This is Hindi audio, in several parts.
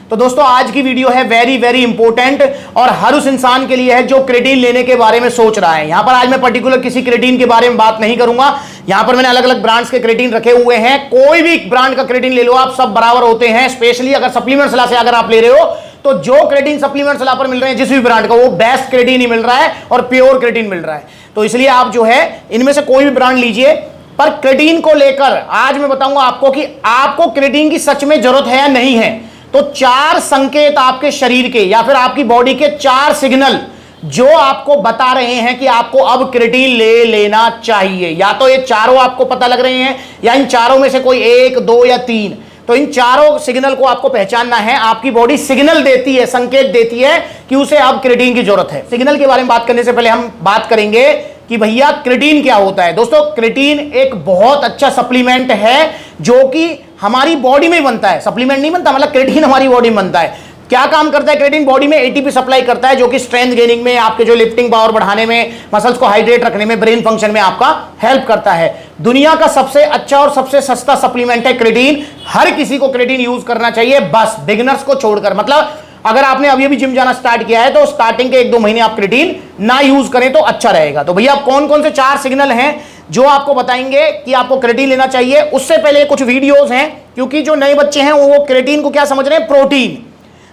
तो दोस्तों आज की वीडियो है वेरी वेरी इंपॉर्टेंट और हर उस इंसान के लिए है जो क्रेटीन लेने के बारे में सोच रहा है। यहां पर आज मैं पर्टिकुलर किसी क्रेटीन के बारे में बात नहीं करूंगा। यहां पर मैंने अलग अलग ब्रांड्स के क्रेटीन रखे हुए हैं। कोई भी ब्रांड का क्रेटीन ले लो आप, सब बराबर होते हैं। स्पेशली अगर सप्लीमेंट सलाह से अगर आप ले रहे हो तो जो क्रेटीन सप्लीमेंट सलाह पर मिल रहे हैं जिस भी ब्रांड का, वो बेस्ट क्रेटीन ही मिल रहा है और प्योर क्रेटीन मिल रहा है। तो इसलिए आप जो है इनमें से कोई भी ब्रांड लीजिए। पर क्रेटीन को लेकर आज मैं बताऊंगा आपको कि आपको क्रेटीन की सच में जरूरत है या नहीं है। तो 4 संकेत आपके शरीर के या फिर आपकी बॉडी के 4 सिग्नल जो आपको बता रहे हैं कि आपको अब क्रेटीन ले लेना चाहिए। या तो ये चारों आपको पता लग रहे हैं या इन चारों में से कोई 1, 2 या 3। तो इन चारों सिग्नल को आपको पहचानना है। आपकी बॉडी सिग्नल देती है, संकेत देती है कि उसे अब क्रेटीन की जरूरत है। सिग्नल के बारे में बात करने से पहले हम बात करेंगे कि भैया क्रेटीन क्या होता है। दोस्तों क्रेटीन एक बहुत अच्छा सप्लीमेंट है जो कि हमारी बॉडी में बनता है। सप्लीमेंट नहीं बनता, मतलब क्रेटीन हमारी बॉडी में बनता है। क्या काम करता है क्रेटीन? बॉडी में एटीपी सप्लाई करता है जो कि स्ट्रेंथ गेनिंग में, आपके जो लिफ्टिंग पावर बढ़ाने में, मसल्स को हाइड्रेट रखने में, ब्रेन फंक्शन में आपका हेल्प करता है। दुनिया का सबसे अच्छा और सबसे सस्ता सप्लीमेंट है क्रेटीन। हर किसी को क्रेटीन यूज करना चाहिए, बस बिगिनर्स को छोड़कर। मतलब अगर आपने अभी अभी जिम जाना स्टार्ट किया है तो स्टार्टिंग के 1-2 महीने आप क्रेटीन ना यूज करें तो अच्छा रहेगा। तो भैया कौन कौन से 4 सिग्नल हैं जो आपको बताएंगे कि आपको क्रेटीन लेना चाहिए। उससे पहले कुछ वीडियोस हैं, क्योंकि जो नए बच्चे हैं वो क्रेटीन को क्या समझ रहे हैं? प्रोटीन।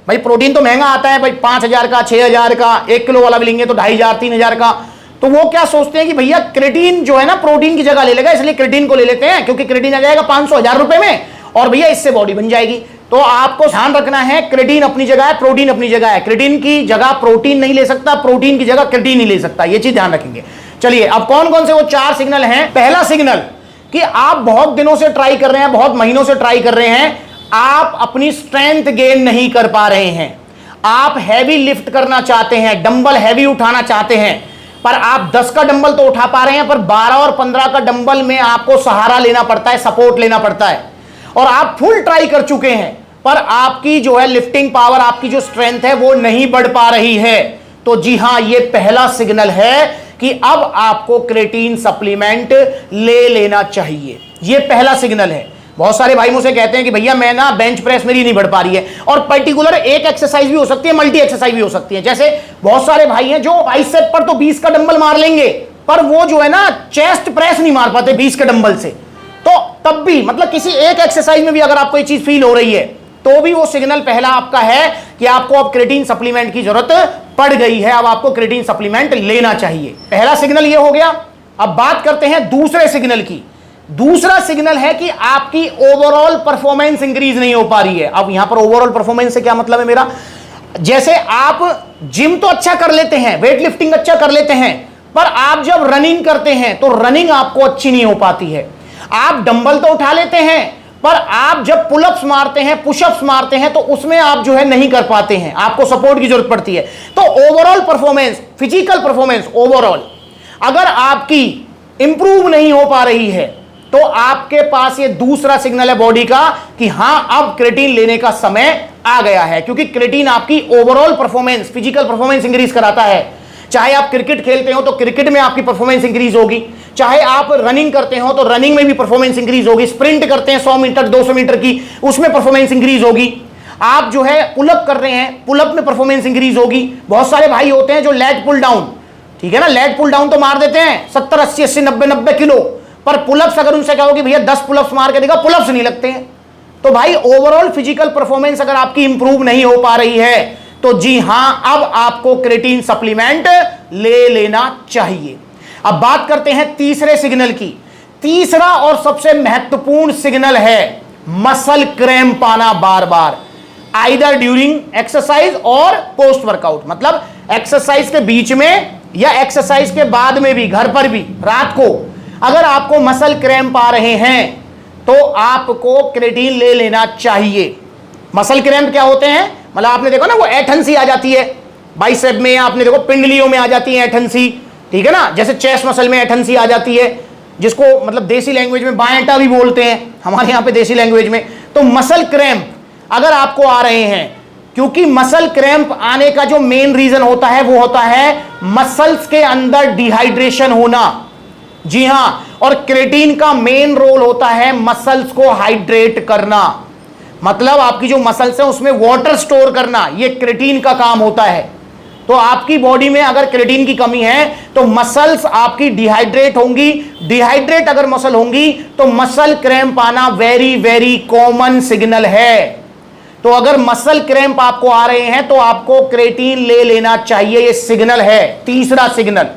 भाई प्रोटीन तो महंगा आता है भाई, 5,000 का, 6,000 का, 1 किलो वाला भी लेंगे तो 2,500 3,000 का। तो वो क्या सोचते हैं कि भैया क्रेटीन जो है ना प्रोटीन की जगह ले लेगा, इसलिए क्रेटीन को ले लेते हैं क्योंकि क्रेटीन आ जाएगा 500-1000 रुपए में और भैया इससे बॉडी बन जाएगी। तो आपको ध्यान रखना है, क्रेटीन अपनी जगह है, प्रोटीन अपनी जगह है। क्रेटीन की जगह प्रोटीन नहीं ले सकता, प्रोटीन की जगह क्रेटीन नहीं ले सकता। ये चीज ध्यान रखेंगे। चलिए अब कौन कौन से वो 4 सिग्नल हैं। पहला सिग्नल कि आप बहुत दिनों से ट्राई कर रहे हैं, बहुत महीनों से ट्राई कर रहे हैं, आप अपनी स्ट्रेंथ गेन नहीं कर पा रहे हैं। आप हैवी लिफ्ट करना चाहते हैं, डंबल हैवी उठाना चाहते हैं, पर आप 10 का डंबल तो उठा पा रहे हैं, पर 12 और 15 का डंबल में आपको सहारा लेना पड़ता है, सपोर्ट लेना पड़ता है। और आप फुल ट्राई कर चुके हैं पर आपकी जो है लिफ्टिंग पावर, आपकी जो स्ट्रेंथ है वो नहीं बढ़ पा रही है। तो जी हां, ये पहला सिग्नल है कि अब आपको क्रेटीन सप्लीमेंट ले लेना चाहिए। ये पहला सिग्नल है। बहुत सारे भाई मुझसे कहते हैं कि भैया मैं ना बेंच प्रेस मेरी नहीं बढ़ पा रही है, और पर्टिकुलर एक एक्सरसाइज भी हो सकती है, मल्टी एक्सरसाइज भी हो सकती है। जैसे बहुत सारे भाई हैं जो बाइसेप पर तो 20 का डंबल मार लेंगे, पर वो जो है ना चेस्ट प्रेस नहीं मार पाते 20 के डंबल से। तो तब भी मतलब किसी एक एक्सरसाइज में भी अगर आपको ये चीज फील हो रही है तो भी वो सिग्नल पहला आपका है कि आपको अब क्रेटीन सप्लीमेंट की जरूरत पड़ गई है, अब आपको क्रेटीन सप्लीमेंट लेना चाहिए। पहला सिग्नल ये हो गया। अब बात करते हैं दूसरे सिग्नल की। दूसरा सिग्नल है कि आपकी ओवरऑल परफॉर्मेंस इंक्रीज नहीं हो पा रही है। अब यहां पर ओवरऑल परफॉर्मेंस से क्या मतलब है मेरा? जैसे आप जिम तो अच्छा कर लेते हैं, वेट लिफ्टिंग अच्छा कर लेते हैं, पर आप जब रनिंग करते हैं तो रनिंग आपको अच्छी नहीं हो पाती है। आप डंबल तो उठा लेते हैं, पर आप जब पुलअप्स मारते हैं, पुशअप्स मारते हैं तो उसमें आप जो है नहीं कर पाते हैं, आपको सपोर्ट की जरूरत पड़ती है। तो overall performance, physical performance overall अगर आपकी इंप्रूव नहीं हो पा रही है तो आपके पास ये दूसरा सिग्नल है बॉडी का कि हां अब क्रेटीन लेने का समय आ गया है। क्योंकि क्रेटीन आपकी overall performance, physical performance increase कराता है। चाहे आप क्रिकेट खेलते हो तो क्रिकेट में आपकी परफॉर्मेंस इंक्रीज होगी, चाहे आप रनिंग करते हो तो रनिंग में भी परफॉर्मेंस इंक्रीज होगी, स्प्रिंट करते हैं 100 मीटर 200 मीटर की, उसमें परफॉर्मेंस इंक्रीज होगी। आप जो है पुलअप कर रहे हैं, पुलअप में परफॉर्मेंस इंक्रीज होगी। बहुत सारे भाई होते हैं जो लेट पुल डाउन, ठीक है ना, लेट पुल डाउन तो मार देते हैं 70 80 80 90 90 किलो, पर पुलअप्स अगर उनसे कहो कि भैया 10 पुलअप्स मार के देखा, पुलअप्स नहीं लगते हैं। तो भाई ओवरऑल फिजिकल परफॉर्मेंस अगर आपकी इंप्रूव नहीं हो पा रही है तो जी हां, अब आपको क्रेटीन सप्लीमेंट ले लेना चाहिए। अब बात करते हैं तीसरे सिग्नल की। तीसरा और सबसे महत्वपूर्ण सिग्नल है मसल क्रैम्प आना बार बार, आइदर ड्यूरिंग एक्सरसाइज और पोस्ट वर्कआउट। मतलब एक्सरसाइज के बीच में या एक्सरसाइज के बाद में भी, घर पर भी रात को अगर आपको मसल क्रैम्प आ रहे हैं तो आपको क्रेटीन ले लेना चाहिए। मसल क्रैम्प क्या होते हैं? मतलब आपने देखो ना वो एठन-सी आ जाती है बाइसेप में, आपने देखो पिंडलियों में आ जाती है एठन-सी, ठीक है ना। जैसे चेस्ट मसल में एठन-सी आ जाती है, जिसको मतलब देसी लैंग्वेज में बाएंटा भी बोलते हैं, हमारे यहाँ पे देसी लैंग्वेज में। तो मसल क्रैम्प अगर आपको आ रहे हैं, क्योंकि मसल क्रैम्प आने का जो मेन रीजन होता है वो होता है मसल्स के अंदर डिहाइड्रेशन होना। जी हां, और क्रेटीन का मेन रोल होता है मसल्स को हाइड्रेट करना। मतलब आपकी जो मसल्स है उसमें वाटर स्टोर करना, ये क्रेटीन का काम होता है। तो आपकी बॉडी में अगर क्रेटीन की कमी है तो मसल्स आपकी डिहाइड्रेट होंगी। डिहाइड्रेट अगर मसल होंगी तो मसल क्रैम्प आना वेरी वेरी कॉमन सिग्नल है। तो अगर मसल क्रैम्प आपको आ रहे हैं तो आपको क्रेटीन ले लेना चाहिए, ये सिग्नल है, तीसरा सिग्नल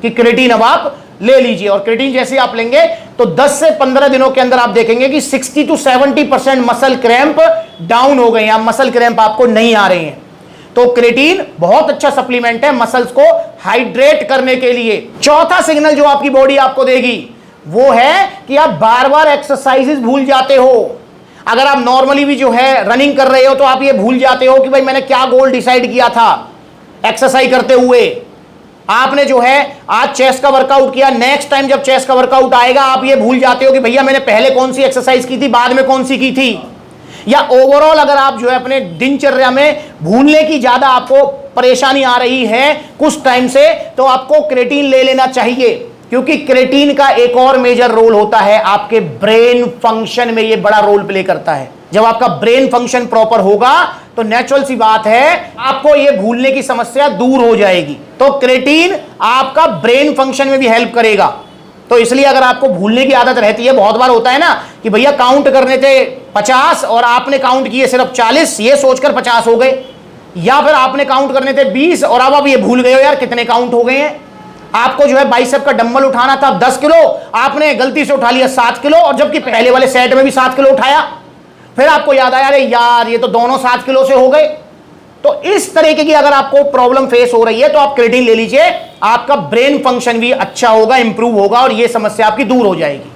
कि क्रेटीन अब आप ले लीजिए। और क्रेटीन जैसे आप लेंगे तो 10 से 15 दिनों के अंदर आप देखेंगे कि 60 to 70% मसल क्रैम्प डाउन हो गए हैं, मसल क्रैम्प आपको नहीं आ रहे हैं। तो क्रेटीन बहुत अच्छा सप्लीमेंट है मसल्स को हाइड्रेट करने के लिए। चौथा सिग्नल जो आपकी बॉडी आपको देगी वो है कि आप बार बार एक्सरसाइजेस भूल जाते हो। अगर आप नॉर्मली भी जो है रनिंग कर रहे हो तो आप ये भूल जाते हो कि भाई मैंने क्या गोल डिसाइड किया था एक्सरसाइज करते हुए। आपने जो है आज चेस्ट का वर्कआउट किया, नेक्स्ट टाइम जब चेस्ट का वर्कआउट आएगा आप ये भूल जाते हो कि भैया मैंने पहले कौन सी एक्सरसाइज की थी, बाद में कौन सी की थी। या ओवरऑल अगर आप जो है अपने दिनचर्या में भूलने की ज्यादा आपको परेशानी आ रही है कुछ टाइम से, तो आपको क्रेटीन ले लेना चाहिए, क्योंकि क्रेटीन का एक और मेजर रोल होता है आपके ब्रेन फंक्शन में, ये बड़ा रोल प्ले करता है। जब आपका ब्रेन फंक्शन प्रॉपर होगा तो नेचुरल सी बात है आपको ये भूलने की समस्या दूर हो जाएगी। तो क्रेटीन आपका ब्रेन फंक्शन में भी हेल्प करेगा। तो इसलिए अगर आपको भूलने की आदत रहती है, बहुत बार होता है ना कि भैया काउंट करने थे 50 और आपने काउंट किए सिर्फ 40, ये सोचकर 50 हो गए। या फिर आपने काउंट करने थे 20 और अब आप ये भूल गए हो यार कितने काउंट हो गए हैं। आपको जो है बाइसेप का डंबल उठाना था 10 किलो, आपने गलती से उठा लिया 7 किलो, और जबकि पहले वाले सेट में भी 7 किलो उठाया। फिर आपको याद आया अरे यार ये तो दोनों 7 किलो से हो गए। तो इस तरीके की अगर आपको प्रॉब्लम फेस हो रही है तो आप क्रेटीन ले लीजिए, आपका ब्रेन फंक्शन भी अच्छा होगा, इंप्रूव होगा और ये समस्या आपकी दूर हो जाएगी।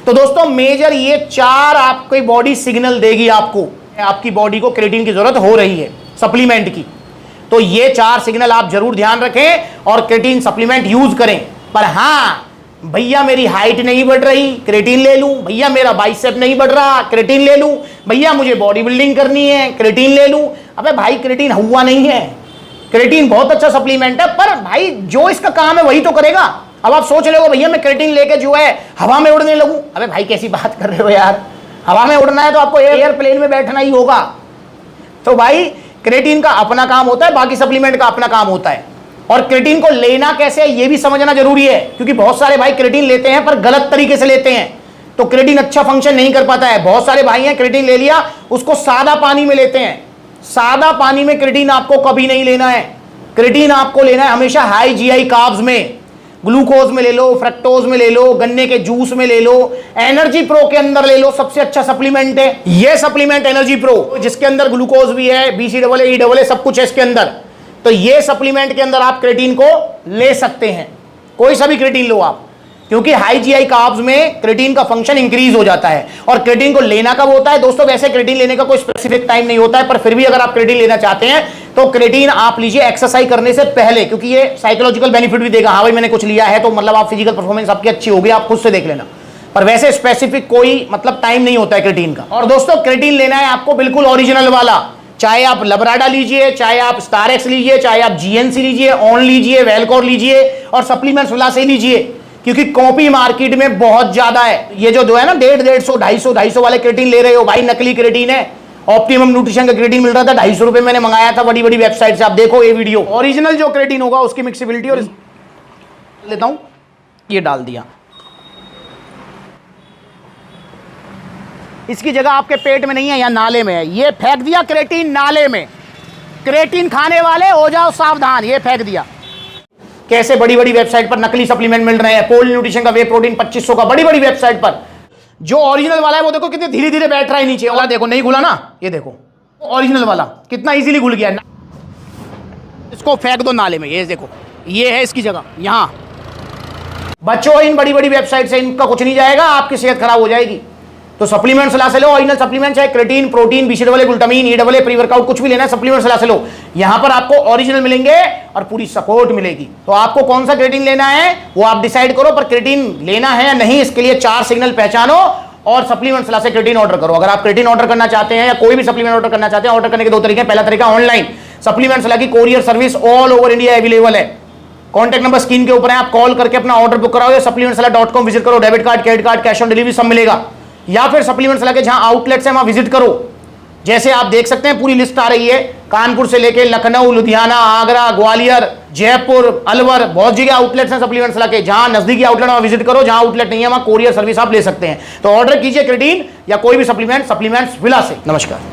तो दोस्तों मेजर ये 4 आपकी बॉडी सिग्नल देगी आपको, आपकी बॉडी को क्रेटीन की जरूरत हो रही है सप्लीमेंट की। तो ये 4 सिग्नल आप जरूर ध्यान रखें और क्रेटीन सप्लीमेंट यूज करें। पर हाँ भैया मेरी हाइट नहीं बढ़ रही, क्रेटीन ले लूं, भैया मेरा बाइसेप नहीं बढ़ रहा, क्रेटीन ले लूं, भैया मुझे बॉडी बिल्डिंग करनी है, क्रेटीन ले लूं। अबे भाई क्रेटीन हुआ नहीं है, क्रेटीन बहुत अच्छा सप्लीमेंट है, पर भाई जो इसका काम है वही तो करेगा। अब आप सोच रहे हो भैया मैं क्रेटीन लेके जो है हवा में उड़ने लगूं, अबे भाई कैसी बात कर रहे हो यार, हवा में उड़ना है तो आपको एयरप्लेन में बैठना ही होगा। तो भाई क्रेटीन का अपना काम होता है, बाकी सप्लीमेंट का अपना काम होता है। और क्रेटीन को लेना कैसे है ये भी समझना जरूरी है, क्योंकि बहुत सारे भाई क्रेटीन लेते हैं पर गलत तरीके से लेते हैं, तो क्रेटीन अच्छा फंक्शन नहीं कर पाता है। बहुत सारे भाई हैं क्रेटीन ले लिया उसको सादा पानी में लेते हैं। सादा पानी में क्रेटीन आपको कभी नहीं लेना है, क्रेटीन आपको लेना है हमेशा हाई जीआई कार्ब्स में, ग्लूकोज में ले लो, फ्रक्टोज में ले लो, गन्ने के जूस में ले लो, एनर्जी प्रो के अंदर ले लो, सबसे अच्छा सप्लीमेंट है ये सप्लीमेंट एनर्जी प्रो, जिसके अंदर ग्लूकोज भी है, BCAA EAA सब कुछ है इसके अंदर। तो ये सप्लीमेंट के अंदर आप क्रेटीन को ले सकते हैं, कोई सा भी क्रेटीन लो आप, क्योंकि हाई जीआई कार्ब्स में क्रेटीन का फंक्शन इंक्रीज हो जाता है। और क्रेटीन को लेना कब होता है दोस्तों, वैसे क्रेटीन लेने का कोई स्पेसिफिक टाइम नहीं होता है, पर फिर भी अगर आप क्रेटीन लेना चाहते हैं तो क्रेटीन आप लीजिए एक्सरसाइज करने से पहले, क्योंकि ये साइकोलॉजिकल बेनिफिट भी देगा। हाँ भाई मैंने कुछ लिया है तो मतलब आप फिजिकल परफॉर्मेंस आपकी अच्छी होगी, आप खुद से देख लेना, पर वैसे स्पेसिफिक कोई मतलब टाइम नहीं होता है क्रेटीन का। और दोस्तों क्रेटीन लेना है आपको बिल्कुल ओरिजिनल वाला, चाहे आप लबराडा लीजिए, चाहे आप स्टार एक्स लीजिए, चाहे आप GNC लीजिए, ऑन लीजिए, वेलकोर लीजिए और सप्लीमेंट्स वाला से लीजिए, क्योंकि कॉपी मार्केट में बहुत ज्यादा है। ये जो है ना 150, 250 वाले क्रेटीन ले रहे हो भाई, नकली क्रेटीन है। ऑप्टिमम न्यूट्रिशन का क्रेटीन मिल रहा था 250 रुपए, मैंने मंगाया था बड़ी बड़ी वेबसाइट से, आप देखो ये वीडियो। ओरिजिनल जो क्रेटीन होगा उसकी मिक्सिबिलिटी और लेता हूं, ये डाल दिया, इसकी जगह आपके पेट में नहीं है, या नाले में है, ये फेंक दिया क्रेटीन नाले में। क्रेटीन खाने वाले हो जाओ सावधान, ये फेंक दिया। कैसे बड़ी बड़ी वेबसाइट पर नकली सप्लीमेंट मिल रहे हैं, पोल न्यूट्रिशन का वे प्रोटीन 2500 का, बड़ी बड़ी वेबसाइट पर। जो ओरिजिनल वाला है वो देखो कितने धीरे धीरे बैठ रहा है नीचे, और देखो नहीं घुला ना, ये देखो ओरिजिनल वाला कितना इजीली घुल गया। इसको फेंक दो नाले में, ये देखो ये है इसकी जगह यहां। बच्चों इन बड़ी बड़ी वेबसाइट से इनका कुछ नहीं जाएगा, आपकी सेहत खराब हो जाएगी। तो सप्लीमेंट सलाह से लो, ओरिजिनल सप्लीमेंट, चाहे creatine, protein, BCAA, glutamine, EAA, pre workout, कुछ भी लेना है सप्लीमेंट सलाह से लो। यहां पर आपको ओरिजिनल मिलेंगे और पूरी सपोर्ट मिलेगी। तो आपको कौन सा क्रेटीन लेना है वो आप डिसाइड करो, पर क्रेटीन लेना है या नहीं इसके लिए 4 सिग्नल पहचानो और सप्लीमेंट सलाह से क्रेटीन ऑर्डर करो। अगर आप क्रेटीन ऑर्डर करना चाहते हैं या कोई भी सप्लीमेंट ऑर्डर करना चाहते हैं, ऑर्डर करने के 2 तरीके हैं। पहला तरीका ऑनलाइन, सप्लीमेंट सलाह की courier service all over India available है। कॉन्टैक्ट नंबर स्क्रीन के ऊपर है, आप कॉल करके अपना ऑर्डर बुक कराओ या supplementsala.com विजिट करो, debit card, credit card, cash on delivery सब मिलेगा। या फिर सप्लीमेंट सलाह के जहां आउटलेट्स है वहां विजिट करो, जैसे आप देख सकते हैं पूरी लिस्ट आ रही है, कानपुर से लेके लखनऊ, लुधियाना, आगरा, ग्वालियर, जयपुर, अलवर, बहुत जगह आउटलेट्स हैं सप्लीमेंट्स के। जहां नजदीकी आउटलेट वहां विजिट करो, जहां आउटलेट नहीं है वहां कोरियर सर्विस आप ले सकते हैं। तो ऑर्डर कीजिए क्रेटीन या कोई भी सप्लीमेंट्स विला से। नमस्कार।